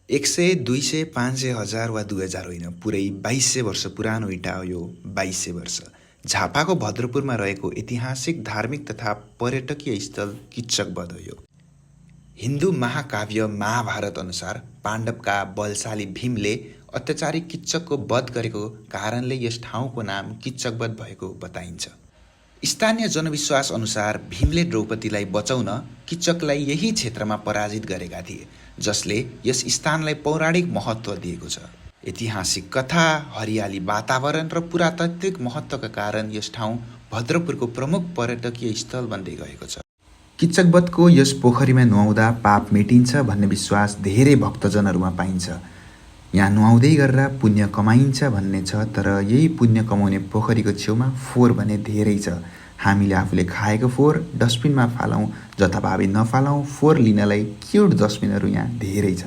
100, 200, 500, 1000 वा 2000 होइन, पुरै 2200 वर्ष पुरानो इँटा हो यो 2200 वर्ष। झापाको भद्रपुरमा रहेको ऐतिहासिक, धार्मिक तथा पर्यटकीय स्थल किच्चक हो यो। हिन्दू महाकाव्य महाभारत अनुसार पाण्डवका बलशाली भीमले अत्याचारी किच्चकको वध गरेको कारणले यस ठाउँको नाम किच्चक भएको बताइन्छ। स्थानीय जनविश्वास अनुसार भीमले द्रौपदीलाई बचाउन किच्चकलाई यही क्षेत्रमा पराजित गरेका थिए, जसले यस स्थानलाई पौराणिक महत्त्व दिएको छ। ऐतिहासिक कथा, हरियाली वातावरण र पुरातात्विक महत्त्वका कारण यस ठाउँ भद्रपुरको प्रमुख पर्यटकीय स्थल बन्दै गएको छ। किच्चकवधको यस पोखरीमा नुहाउँदा पाप मेटिन्छ भन्ने विश्वास धेरै भक्तजनहरूमा पाइन्छ। यहाँ नुहाउँदै गरेर पुण्य कमाइन्छ भन्ने छ, तर यही पुण्य कमाउने पोखरीको छेउमा फोहोर भने धेरै छ। हामीले आफूले खाएको फोहोर डस्टबिनमा फालौँ, जथाभावी नफालौँ। फोहोर लिनलाई क्युट डस्टबिनहरू यहाँ धेरै छ।